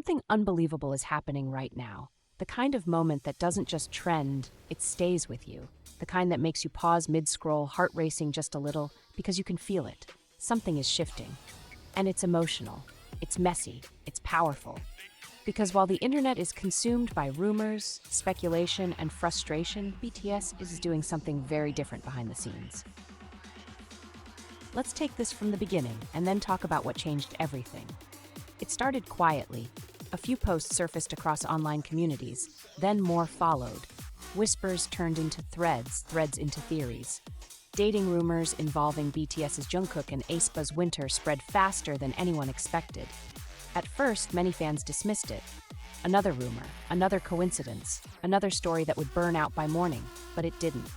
Something unbelievable is happening right now. The kind of moment that doesn't just trend, it stays with you. The kind that makes you pause mid-scroll, heart racing just a little, because you can feel it. Something is shifting. And it's emotional. It's messy. It's powerful. Because while the internet is consumed by rumors, speculation, and frustration, BTS is doing something very different behind the scenes. Let's take this from the beginning and then talk about what changed everything. It started quietly. A few posts surfaced across online communities, then more followed. Whispers turned into threads, threads into theories. Dating rumors involving BTS's Jungkook and aespa's Winter spread faster than anyone expected. At first, many fans dismissed it. Another rumor, another coincidence, another story that would burn out by morning, but it didn't.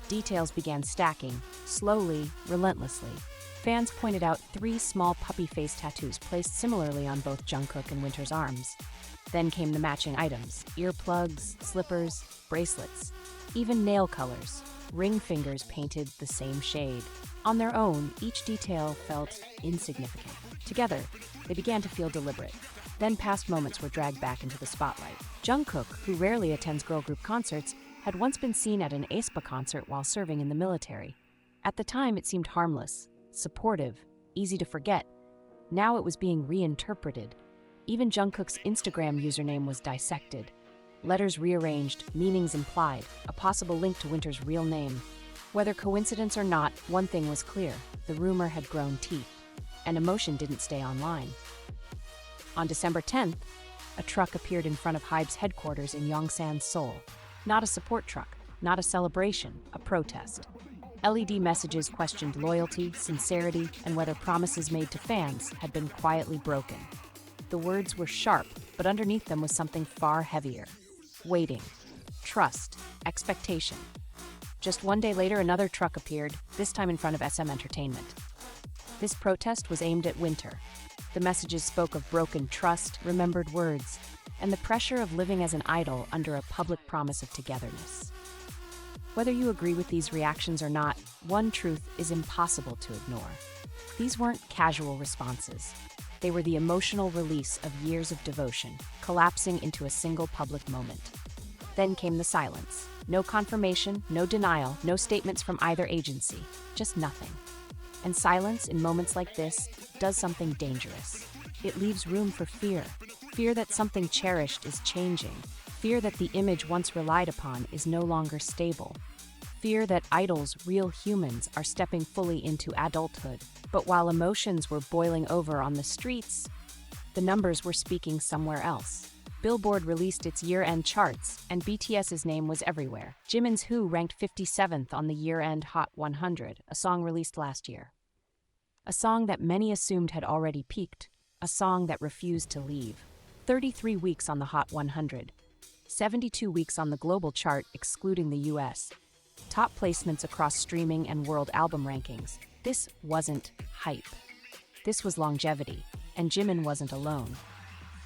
Details began stacking, slowly, relentlessly. Fans pointed out 3 small puppy face tattoos placed similarly on both Jungkook and Winter's arms. Then came the matching items: earplugs, slippers, bracelets, even nail colors, ring fingers painted the same shade. On their own, each detail felt insignificant. Together, they began to feel deliberate. Then past moments were dragged back into the spotlight. Jungkook, who rarely attends girl group concerts, had once been seen at an aespa concert while serving in the military. At the time, it seemed harmless, supportive, easy to forget. Now it was being reinterpreted. Even Jungkook's Instagram username was dissected. Letters rearranged, meanings implied, a possible link to Winter's real name. Whether coincidence or not, one thing was clear: the rumor had grown teeth, and emotion didn't stay online. On December 10th, a truck appeared in front of HYBE's headquarters in Yongsan, Seoul. Not a support truck, not a celebration, a protest. LED messages questioned loyalty, sincerity, and whether promises made to fans had been quietly broken. The words were sharp, but underneath them was something far heavier. Waiting, trust, expectation. Just one day later, another truck appeared, this time in front of SM Entertainment. This protest was aimed at Winter. The messages spoke of broken trust, remembered words, and the pressure of living as an idol under a public promise of togetherness. Whether you agree with these reactions or not, one truth is impossible to ignore. These weren't casual responses. They were the emotional release of years of devotion, collapsing into a single public moment. Then came the silence. No confirmation, no denial, no statements from either agency, just nothing. And silence in moments like this does something dangerous. It leaves room for fear. Fear that something cherished is changing. Fear that the image once relied upon is no longer stable. Fear that idols, real humans, are stepping fully into adulthood. But while emotions were boiling over on the streets, the numbers were speaking somewhere else. Billboard released its year-end charts, and BTS's name was everywhere. Jimin's Who ranked 57th on the year-end Hot 100, a song released last year. A song that many assumed had already peaked, a song that refused to leave. 33 weeks on the Hot 100, 72 weeks on the global chart excluding the US. Top placements across streaming and world album rankings. This wasn't hype. This was longevity, and Jimin wasn't alone.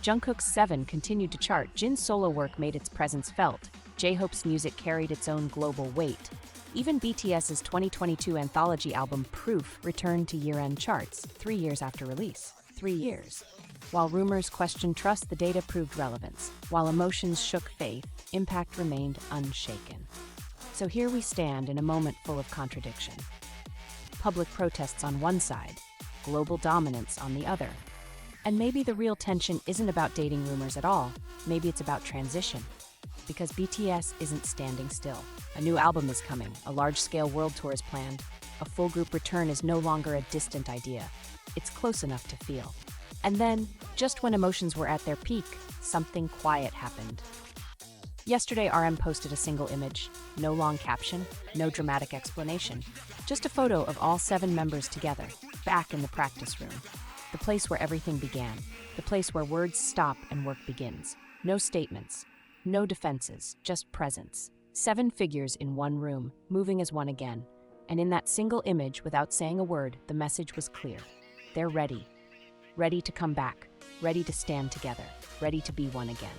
Jungkook's 7 continued to chart. Jin's solo work made its presence felt. J-Hope's music carried its own global weight. Even BTS's 2022 anthology album Proof returned to year-end charts, 3 years after release. 3 years. While rumors questioned trust, the data proved relevance. While emotions shook faith, impact remained unshaken. So here we stand in a moment full of contradiction. Public protests on one side, global dominance on the other. And maybe the real tension isn't about dating rumors at all. Maybe it's about transition. Because BTS isn't standing still. A new album is coming, a large-scale world tour is planned. A full group return is no longer a distant idea. It's close enough to feel. And then, just when emotions were at their peak, something quiet happened. Yesterday, RM posted a single image. No long caption, no dramatic explanation. Just a photo of all 7 members together, back in the practice room. The place where everything began. The place where words stop and work begins. No statements. No defenses, just presence. 7 figures in one room, moving as one again. And in that single image, without saying a word, the message was clear. They're ready. Ready to come back. Ready to stand together. Ready to be one again.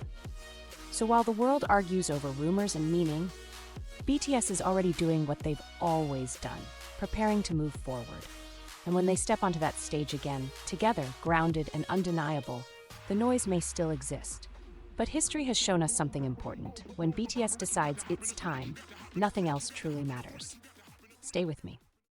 So while the world argues over rumors and meaning, BTS is already doing what they've always done, preparing to move forward. And when they step onto that stage again, together, grounded and undeniable, The noise may still exist. But history has shown us something important. When BTS decides it's time, nothing else truly matters. Stay with me.